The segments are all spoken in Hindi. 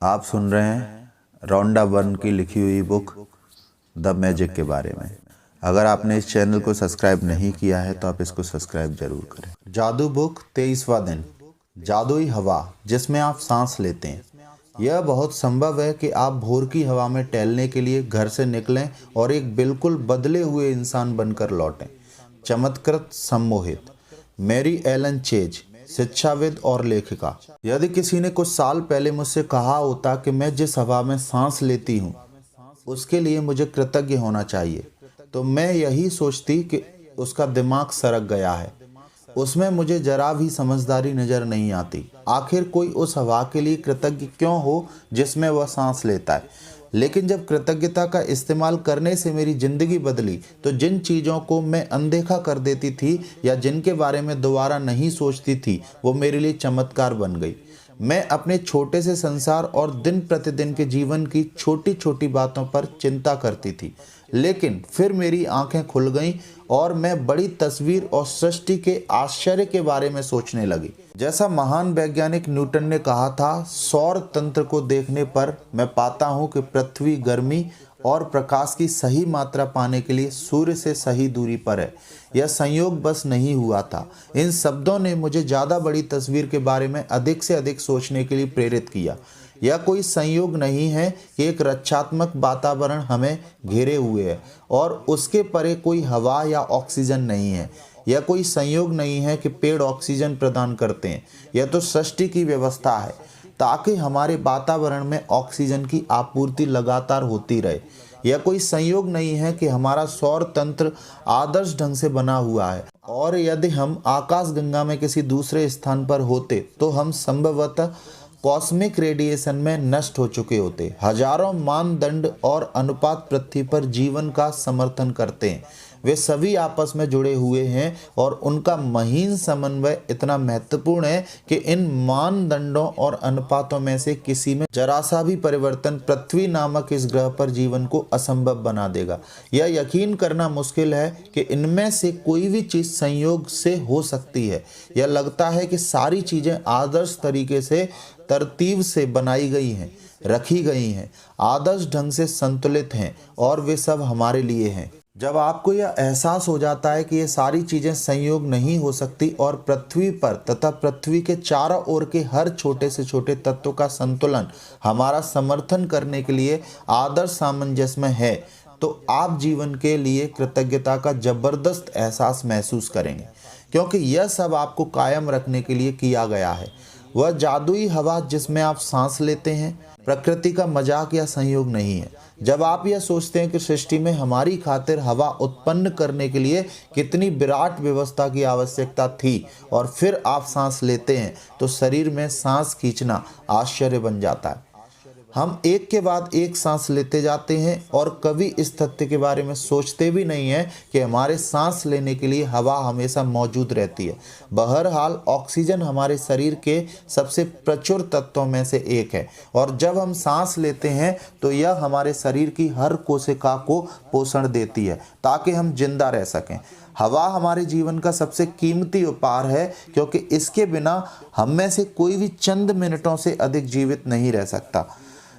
आप सुन रहे हैं रॉन्डा बर्न की लिखी हुई बुक द मैजिक के बारे में। अगर आपने इस चैनल को सब्सक्राइब नहीं किया है तो आप इसको सब्सक्राइब जरूर करें। जादू बुक 23वां दिन, जादुई हवा जिसमें आप सांस लेते हैं। यह बहुत संभव है कि आप भोर की हवा में टहलने के लिए घर से निकलें और एक बिल्कुल बदले हुए इंसान बनकर लौटें। चमत्कृत सम्मोहित, मैरी एलन चेज, शिक्षाविद और लेखिका। यदि किसी ने कुछ साल पहले मुझसे कहा होता कि मैं जिस हवा में सांस लेती हूँ उसके लिए मुझे कृतज्ञ होना चाहिए, तो मैं यही सोचती कि उसका दिमाग सरक गया है। उसमें मुझे जरा भी समझदारी नजर नहीं आती। आखिर कोई उस हवा के लिए कृतज्ञ क्यों हो जिसमें वह सांस लेता है। लेकिन जब कृतज्ञता का इस्तेमाल करने से मेरी ज़िंदगी बदली, तो जिन चीज़ों को मैं अनदेखा कर देती थी या जिनके बारे में दोबारा नहीं सोचती थी, वो मेरे लिए चमत्कार बन गई। मैं अपने छोटे से संसार और दिन प्रतिदिन के जीवन की छोटी छोटी बातों पर चिंता करती थी, लेकिन फिर मेरी आंखें खुल गईं और मैं बड़ी तस्वीर और सृष्टि के आश्चर्य के बारे में सोचने लगी। जैसा महान वैज्ञानिक न्यूटन ने कहा था, सौर तंत्र को देखने पर मैं पाता हूँ कि पृथ्वी गर्मी और प्रकाश की सही मात्रा पाने के लिए सूर्य से सही दूरी पर है। यह संयोग बस नहीं हुआ था। इन शब्दों ने मुझे ज़्यादा बड़ी तस्वीर के बारे में अधिक से अधिक सोचने के लिए प्रेरित किया। यह कोई संयोग नहीं है कि एक रक्षात्मक वातावरण हमें घेरे हुए है और उसके परे कोई हवा या ऑक्सीजन नहीं है। यह कोई संयोग नहीं है कि पेड़ ऑक्सीजन प्रदान करते हैं। यह तो सृष्टि की व्यवस्था है ताकि हमारे वातावरण में ऑक्सीजन की आपूर्ति लगातार होती रहे। यह कोई संयोग नहीं है कि हमारा सौर तंत्र आदर्श ढंग से बना हुआ है और यदि हम आकाशगंगा में किसी दूसरे स्थान पर होते तो हम संभवतः कॉस्मिक रेडिएशन में नष्ट हो चुके होते। हजारों मानदंड और अनुपात पृथ्वी पर जीवन का समर्थन करते हैं। वे सभी आपस में जुड़े हुए हैं और उनका महीन समन्वय इतना महत्वपूर्ण है कि इन मानदंडों और अनुपातों में से किसी में जरा सा भी परिवर्तन पृथ्वी नामक इस ग्रह पर जीवन को असंभव बना देगा। यह यकीन करना मुश्किल है कि इनमें से कोई भी चीज़ संयोग से हो सकती है। यह लगता है कि सारी चीज़ें आदर्श तरीके से तरतीब से बनाई गई हैं, रखी गई हैं, आदर्श ढंग से संतुलित हैं और वे सब हमारे लिए हैं। जब आपको यह एहसास हो जाता है कि ये सारी चीज़ें संयोग नहीं हो सकती और पृथ्वी पर तथा पृथ्वी के चारों ओर के हर छोटे से छोटे तत्व का संतुलन हमारा समर्थन करने के लिए आदर्श सामंजस्य में है, तो आप जीवन के लिए कृतज्ञता का जबरदस्त एहसास महसूस करेंगे, क्योंकि यह सब आपको कायम रखने के लिए किया गया है। वह जादुई हवा जिसमें आप सांस लेते हैं प्रकृति का मजाक या संयोग नहीं है। जब आप यह सोचते हैं कि सृष्टि में हमारी खातिर हवा उत्पन्न करने के लिए कितनी विराट व्यवस्था की आवश्यकता थी और फिर आप सांस लेते हैं, तो शरीर में सांस खींचना आश्चर्य बन जाता है। हम एक के बाद एक सांस लेते जाते हैं और कभी इस तथ्य के बारे में सोचते भी नहीं हैं कि हमारे सांस लेने के लिए हवा हमेशा मौजूद रहती है। बहरहाल ऑक्सीजन हमारे शरीर के सबसे प्रचुर तत्वों में से एक है और जब हम सांस लेते हैं तो यह हमारे शरीर की हर कोशिका को पोषण देती है ताकि हम जिंदा रह सकें। हवा हमारे जीवन का सबसे कीमती उपहार है, क्योंकि इसके बिना हम में से कोई भी चंद मिनटों से अधिक जीवित नहीं रह सकता।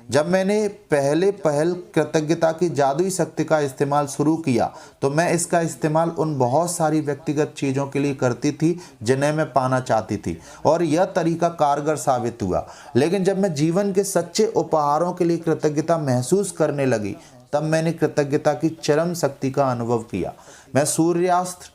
जब मैंने पहल कृतज्ञता की जादुई शक्ति का इस्तेमाल शुरू किया, तो मैं इसका इस्तेमाल उन बहुत सारी व्यक्तिगत चीज़ों के लिए करती थी जिन्हें मैं पाना चाहती थी और यह तरीका कारगर साबित हुआ। लेकिन जब मैं जीवन के सच्चे उपहारों के लिए कृतज्ञता महसूस करने लगी, तब मैंने कृतज्ञता की चरम शक्ति का अनुभव किया। मैं सूर्यास्त,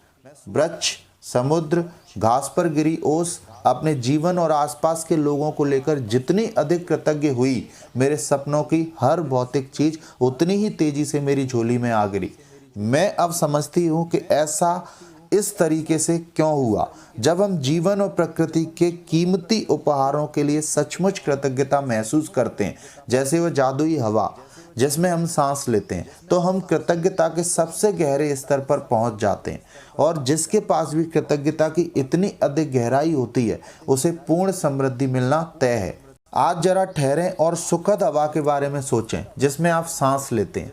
वृक्ष, समुद्र, घास पर गिरी ओस, अपने जीवन और आसपास के लोगों को लेकर जितनी अधिक कृतज्ञ हुई, मेरे सपनों की हर भौतिक चीज उतनी ही तेजी से मेरी झोली में आ गिरी। मैं अब समझती हूँ कि ऐसा इस तरीके से क्यों हुआ। जब हम जीवन और प्रकृति के कीमती उपहारों के लिए सचमुच कृतज्ञता महसूस करते हैं, जैसे वह जादुई हवा जिसमें हम सांस लेते हैं, तो हम कृतज्ञता के सबसे गहरे स्तर पर पहुंच जाते हैं और जिसके पास भी कृतज्ञता की इतनी अधिक गहराई होती है, उसे पूर्ण समृद्धि मिलना तय है। आज जरा ठहरें और सुखद हवा के बारे में सोचें जिसमें आप सांस लेते हैं।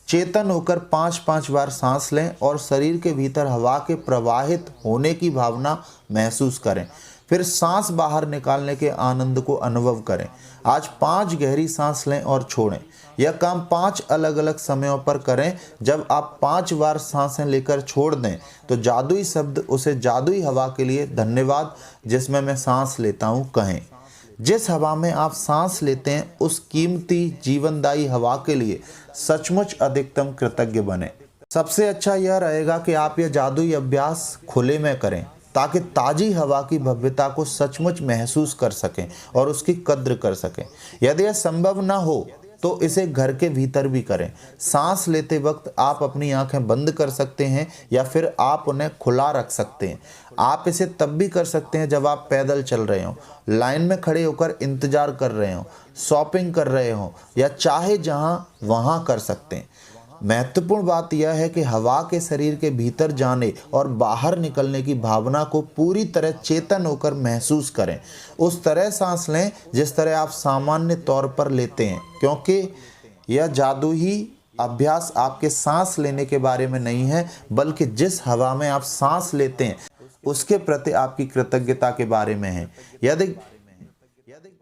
चेतन होकर 5-5 बार सांस लें और शरीर के भीतर हवा के प्रवाहित होने की भावना महसूस करें। फिर सांस बाहर निकालने के आनंद को अनुभव करें। आज 5 गहरी सांस लें और छोड़ें। यह काम 5 अलग अलग समयों पर करें। जब आप 5 बार सांसें लेकर छोड़ दें तो जादुई शब्द उसे जादुई हवा के लिए धन्यवाद जिसमें मैं सांस लेता हूँ कहें। जिस हवा में आप सांस लेते हैं उस कीमती जीवनदायी हवा के लिए सचमुच अधिकतम कृतज्ञ बने। सबसे अच्छा यह रहेगा कि आप यह जादुई अभ्यास खुले में करें ताकि ताज़ी हवा की भव्यता को सचमुच महसूस कर सकें और उसकी कद्र कर सकें। यदि यह संभव न हो तो इसे घर के भीतर भी करें। सांस लेते वक्त आप अपनी आंखें बंद कर सकते हैं या फिर आप उन्हें खुला रख सकते हैं। आप इसे तब भी कर सकते हैं जब आप पैदल चल रहे हों, लाइन में खड़े होकर इंतज़ार कर रहे हों, शॉपिंग कर रहे हों या चाहे जहां वहां कर सकते हैं। महत्वपूर्ण बात यह है कि हवा के शरीर के भीतर जाने और बाहर निकलने की भावना को पूरी तरह चेतन होकर महसूस करें। उस तरह सांस लें जिस तरह आप सामान्य तौर पर लेते हैं, क्योंकि यह जादुई अभ्यास आपके सांस लेने के बारे में नहीं है, बल्कि जिस हवा में आप सांस लेते हैं उसके प्रति आपकी कृतज्ञता के बारे में है।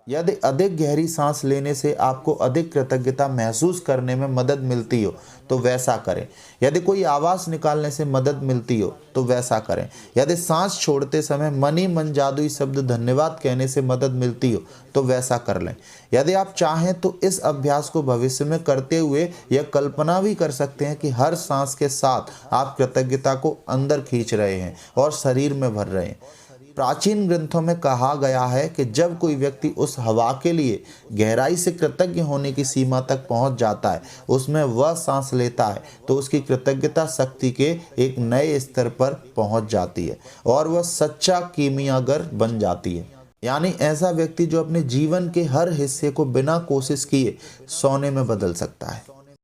यदि अधिक गहरी सांस लेने से आपको अधिक कृतज्ञता महसूस करने में मदद मिलती हो तो वैसा करें। यदि कोई आवाज़ निकालने से मदद मिलती हो तो वैसा करें। यदि सांस छोड़ते समय मन ही मन जादुई शब्द धन्यवाद कहने से मदद मिलती हो तो वैसा कर लें। यदि आप चाहें तो इस अभ्यास को भविष्य में करते हुए यह कल्पना भी कर सकते हैं कि हर सांस के साथ आप कृतज्ञता को अंदर खींच रहे हैं और शरीर में भर रहे हैं। प्राचीन ग्रंथों में कहा गया है कि जब कोई व्यक्ति उस हवा के लिए गहराई से कृतज्ञ होने की सीमा तक पहुंच जाता है, उसमें वह सांस लेता है तो उसकी कृतज्ञता शक्ति के एक नए स्तर पर पहुंच जाती है और वह सच्चा कीमियागर बन जाती है। यानी ऐसा व्यक्ति जो अपने जीवन के हर हिस्से को बिना कोशिश किए सोने में बदल सकता है।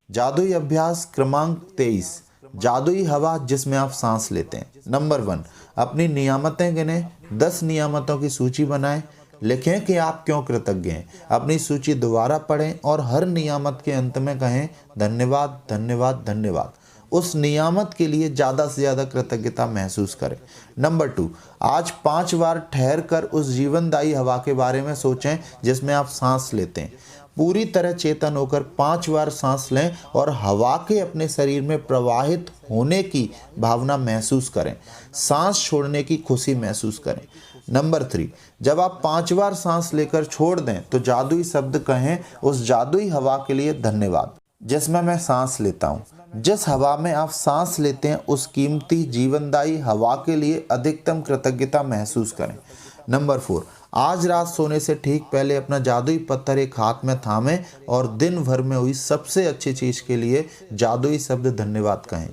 जादुई अभ्यास क्रमांक 23, जादुई हवा जिसमें आप सांस लेते हैं। नंबर 1, अपनी नियामतें गिनें। 10 नियामतों की सूची बनाएं। लिखें कि आप क्यों कृतज्ञ हैं। अपनी सूची दोबारा पढ़ें और हर नियामत के अंत में कहें धन्यवाद धन्यवाद धन्यवाद। उस नियामत के लिए ज़्यादा से ज़्यादा कृतज्ञता महसूस करें। नंबर 2, आज 5 बार ठहर कर उस जीवनदायी हवा के बारे में सोचें जिसमें आप सांस लेते हैं। पूरी तरह चेतन होकर 5 बार सांस लें और हवा के अपने शरीर में प्रवाहित होने की भावना महसूस करें। सांस छोड़ने की खुशी महसूस करें। नंबर 3, जब आप 5 बार सांस लेकर छोड़ दें तो जादुई शब्द कहें उस जादुई हवा के लिए धन्यवाद जिसमें मैं सांस लेता हूँ। जिस हवा में आप सांस लेते हैं उस कीमती जीवनदायी हवा के लिए अधिकतम कृतज्ञता महसूस करें। नंबर 4, आज रात सोने से ठीक पहले अपना जादुई पत्थर एक हाथ में थामें और दिन भर में हुई सबसे अच्छी चीज़ के लिए जादुई शब्द धन्यवाद कहें।